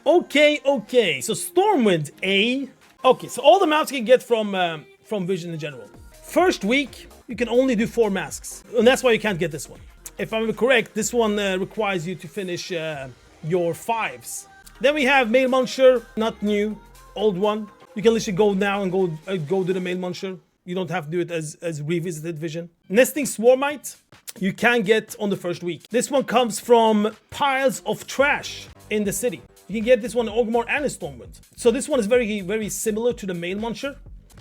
Okay. So Stormwind A. Okay, so all the mounts you can get from Vision in general. First week, you can only do 4 masks. And that's why you can't get this one. If I'm correct, this one requires you to finish your 5s. Then we have Male Muncher, not new, old one. You can literally go now and go do the Male Muncher. You don't have to do it as Revisited Vision. Nesting Swarmite, you can get on the first week. This one comes from piles of trash in the city. You can get this one in Orgrimmar and in Stormwind. So this one is very, very similar to the Male Muncher,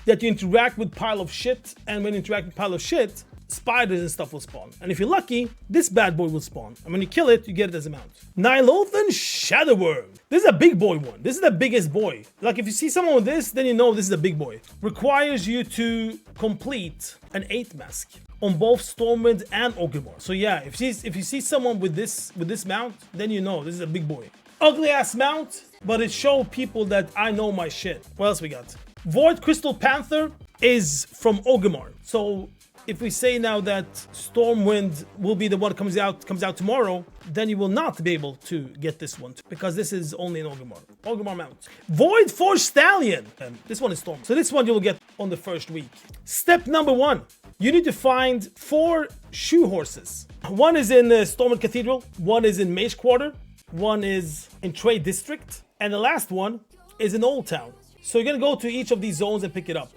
that you interact with pile of shit, and when you interact with pile of shit, spiders and stuff will spawn. And if you're lucky, this bad boy will spawn. And when you kill it, you get it as a mount. Nyalothan Shadow Worm. This is a big boy one. This is the biggest boy. Like if you see someone with this, then you know this is a big boy. Requires you to complete an 8 mask on both Stormwind and Orgrimmar. So yeah, if you see someone with this mount, then you know this is a big boy. Ugly ass mount, but it shows people that I know my shit. What else we got? Void Crystal Panther is from Orgrimmar. So if we say now that Stormwind will be the one that comes out tomorrow, then you will not be able to get this one because this is only in Orgrimmar mount. Voidfire Stallion. This one is Storm. So this one you will get on the first week. Step number 1. You need to find 4 shoe horses. One is in Stormwind Cathedral, one is in Mage Quarter, one is in Trade District, and the last one is in Old Town. So you're gonna go to each of these zones and pick it up.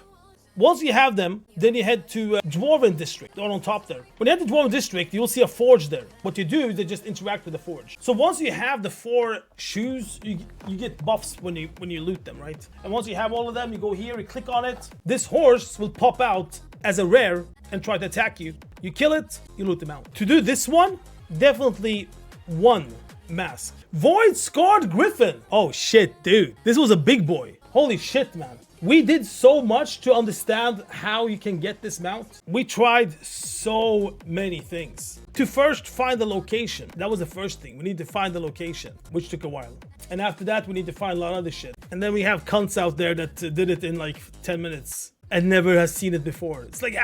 Once you have them, then you head to Dwarven District, or on top there. When you head to Dwarven District, you'll see a forge there. What you do is they just interact with the forge. So once you have the 4 shoes, you get buffs when you loot them, right? And once you have all of them, you go here, you click on it. This horse will pop out as a rare and try to attack you. You kill it, you loot them out. To do this one, definitely 1 mask. Void Scarred Gryphon. Oh shit, dude. This was a big boy. Holy shit, man. We did so much to understand how you can get this mount. We tried so many things. To first find the location. That was the first thing. We need to find the location, which took a while. And after that, we need to find a lot of other shit. And then we have cunts out there that did it in like 10 minutes and never has seen it before. It's like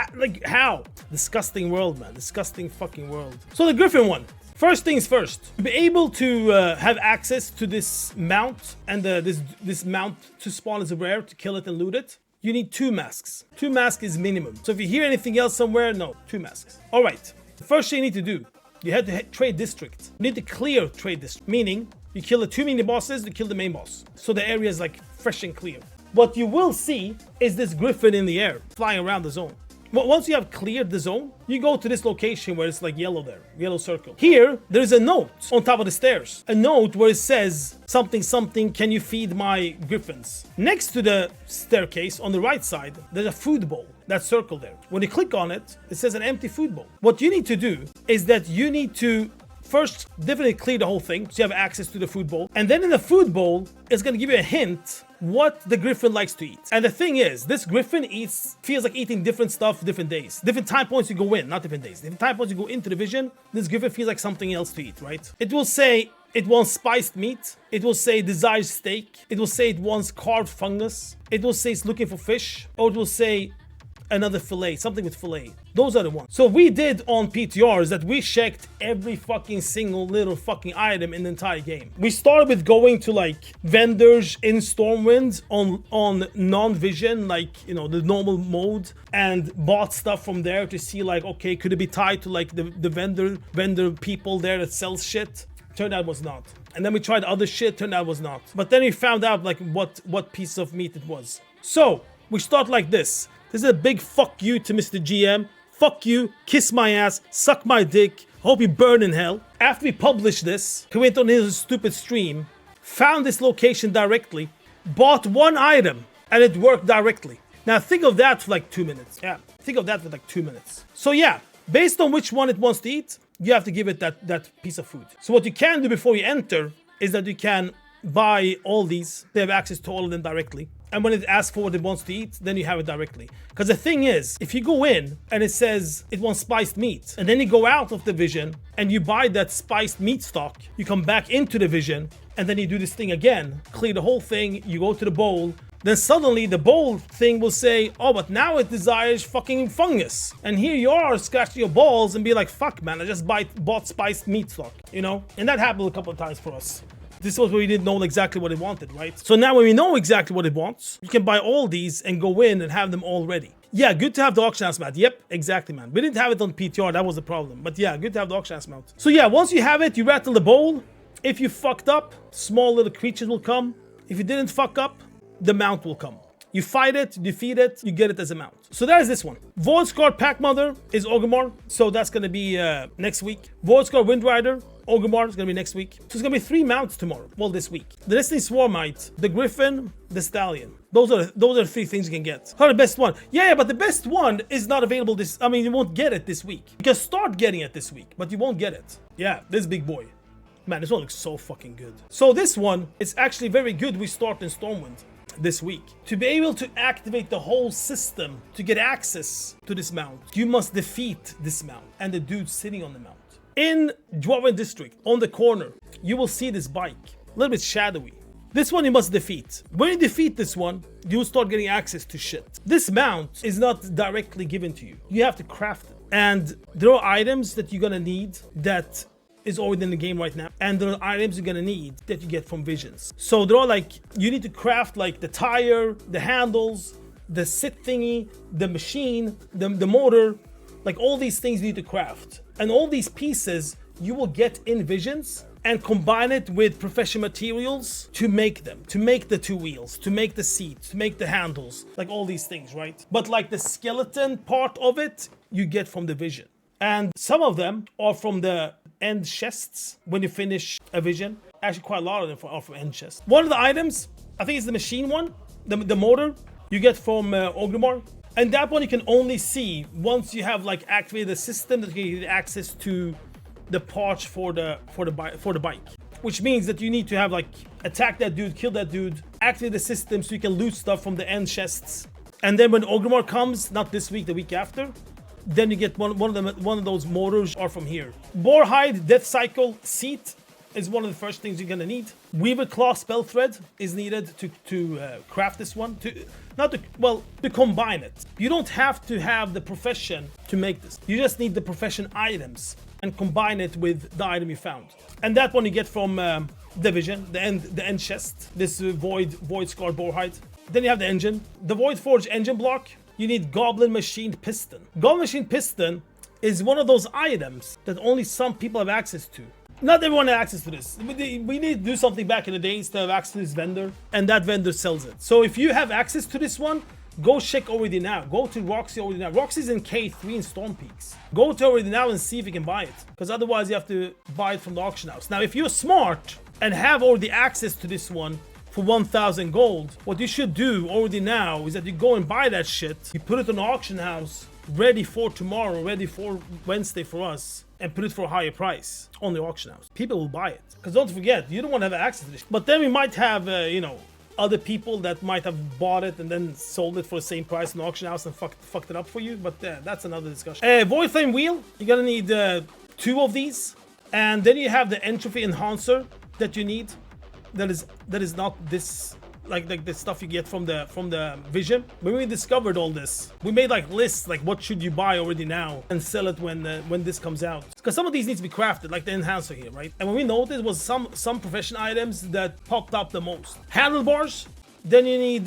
how? Disgusting world, man. Disgusting fucking world. So the Gryphon one. First things first, to be able to have access to this mount and this mount to spawn as a rare, to kill it and loot it, you need 2 masks. 2 masks is minimum. So if you hear anything else somewhere, no, 2 masks. All right, the first thing you need to do, you head to Trade District. You need to clear Trade District, meaning you kill the 2 mini bosses, you kill the main boss. So the area is like fresh and clear. What you will see is this Gryphon in the air, flying around the zone. Once you have cleared the zone, you go to this location where it's like yellow there, yellow circle. Here, there's a note on top of the stairs. A note where it says something, can you feed my Gryphons? Next to the staircase on the right side, there's a food bowl. That circle there. When you click on it, it says an empty food bowl. What you need to do is that you need to first definitely clear the whole thing so you have access to the food bowl. And then in the food bowl, it's going to give you a hint what the Gryphon likes to eat. And the thing is, this Gryphon feels like eating different stuff different days. Different time points you go in, not different days. Different time points you go into the vision, this Gryphon feels like something else to eat, right? It will say it wants spiced meat. It will say desires steak. It will say it wants carved fungus. It will say it's looking for fish. Or it will say another fillet, something with fillet. Those are the ones. So we did on PTR is that we checked every fucking single little fucking item in the entire game. We started with going to like vendors in Stormwind on non-vision, like, you know, the normal mode, and bought stuff from there to see like, okay, could it be tied to like the vendor people there that sells shit? Turned out it was not. And then we tried other shit, turned out it was not. But then we found out like what piece of meat it was. So we start like this. This is a big fuck you to Mr. GM. Fuck you, kiss my ass, suck my dick, hope you burn in hell. After we published this, he went on his stupid stream, found this location directly, bought 1 item, and it worked directly. Now think of that for like 2 minutes. Yeah, think of that for like 2 minutes. So yeah, based on which one it wants to eat, you have to give it that piece of food. So what you can do before you enter is that you can buy all these. They have access to all of them directly. And when it asks for what it wants to eat, then you have it directly. Because the thing is, if you go in and it says it wants spiced meat, and then you go out of the vision and you buy that spiced meat stock, you come back into the vision, and then you do this thing again, clear the whole thing, you go to the bowl, then suddenly the bowl thing will say, oh, but now it desires fucking fungus. And here you are scratching your balls and be like, fuck man, I just bought spiced meat stock, you know? And that happened a couple of times for us. This was where we didn't know exactly what it wanted, right? So now when we know exactly what it wants, you can buy all these and go in and have them all ready. Yeah, good to have the auction house mount. Yep, exactly, man. We didn't have it on PTR, that was the problem. But yeah, good to have the auction house mount. So yeah, once you have it, you rattle the bowl. If you fucked up, small little creatures will come. If you didn't fuck up, the mount will come. You fight it, defeat it, you get it as a mount. So that is this one. Voidscar Pack Mother is Orgrimmar, so that's gonna be next week. Voidscar Windrider, Orgrimmar is gonna be next week. So it's gonna be 3 mounts tomorrow. Well, this week. The Destiny Swarmite, the Gryphon, the Stallion. Those are 3 things you can get. How the best one? Yeah, but the best one is not available this. I mean, you won't get it this week. You can start getting it this week, but you won't get it. Yeah, this big boy. Man, this one looks so fucking good. So this one is actually very good. We start in Stormwind this week. To be able to activate the whole system to get access to this mount, you must defeat this mount and the dude sitting on the mount. In Dwarven District, on the corner, you will see this bike, a little bit shadowy. This one you must defeat. When you defeat this one, you start getting access to shit. This mount is not directly given to you. You have to craft it. And there are items that you're gonna need that is already in the game right now, and there are items you're gonna need that you get from visions. So they're all like, you need to craft like the tire, the handles, the sit thingy, the machine, the motor, like all these things you need to craft. And all these pieces you will get in visions and combine it with professional materials to make them, to make the 2 wheels, to make the seat, to make the handles, like all these things, right? But like the skeleton part of it, you get from the vision. And some of them are from the end chests when you finish a vision. Actually, quite a lot of them are from end chests. One of the items, I think it's the machine one, the motor, you get from Orgrimmar. And that one you can only see once you have like activated the system that you get access to the parts for the bike. Which means that you need to have like attack that dude, kill that dude, activate the system so you can loot stuff from the end chests. And then when Orgrimmar comes, not this week, the week after, then you get one of those motors are from here. Boarhide Deathcycle seat is one of the first things you're gonna need. Weaver Claw Spell Thread is needed to craft this one. To combine it. You don't have to have the profession to make this. You just need the profession items and combine it with the item you found. And that one you get from the vision, the end chest. This Void Scar Boarhide. Then you have the engine. The Void Forge engine block. You need Goblin Machined Piston. Goblin Machined Piston is one of those items that only some people have access to. Not everyone has access to this. We need to do something back in the days to have access to this vendor, and that vendor sells it. So if you have access to this one, go check already now. Go to Roxy already now. Roxy's in K3 in Storm Peaks. Go to already now and see if you can buy it, because otherwise you have to buy it from the auction house. Now, if you're smart and have already access to this one, for 1,000 gold, what you should do already now is that you go and buy that shit, you put it on the auction house, ready for tomorrow, ready for Wednesday for us, and put it for a higher price on the auction house. People will buy it. Because don't forget, you don't want to have access to this. But then we might have, other people that might have bought it and then sold it for the same price in the auction house and fucked it up for you. But that's another discussion. Void Flame Wheel, you're gonna need 2 of these. And then you have the Entropy Enhancer that you need. That is not this like the stuff you get from the vision. When we discovered all this, we made like lists like what should you buy already now and sell it when this comes out, because some of these need to be crafted, like the enhancer here, right? And when we noticed was some profession items that popped up the most. Handlebars, then you need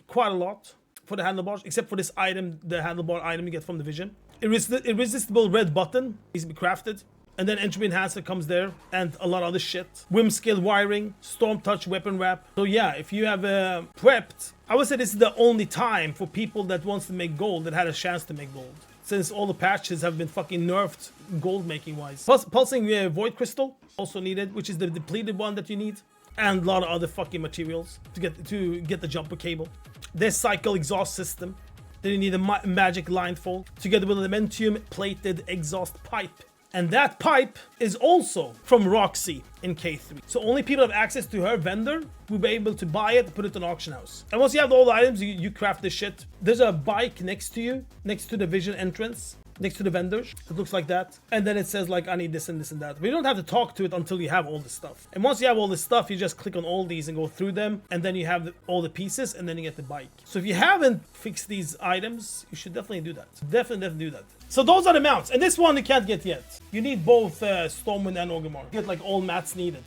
quite a lot for the handlebars, except for this item, the handlebar item you get from the vision. Irresistible red button needs to be crafted. And then Entropy Enhancer comes there, and a lot of other shit. Whimscale Wiring, Storm Touch Weapon Wrap. So yeah, if you have prepped, I would say this is the only time for people that wants to make gold that had a chance to make gold. Since all the patches have been fucking nerfed gold making wise. Plus, Pulsing Void Crystal, also needed, which is the depleted one that you need. And a lot of other fucking materials to get the jumper cable. Deathcycle Exhaust System. Then you need a Magic Blindfold, together with an Elementium Plated Exhaust Pipe. And that pipe is also from Roxy in K3. So only people have access to her vendor will be able to buy it, put it on auction house. And once you have all the items, you craft this shit. There's a bike next to you, next to the vision entrance, next to the vendors. It looks like that. And then it says like, I need this and this and that. But you don't have to talk to it until you have all this stuff. And once you have all this stuff, you just click on all these and go through them. And then you have all the pieces and then you get the bike. So if you haven't fixed these items, you should definitely do that. Definitely do that. So those are the mounts. And this one you can't get yet. You need both Stormwind and Orgrimmar. You get like all mats needed.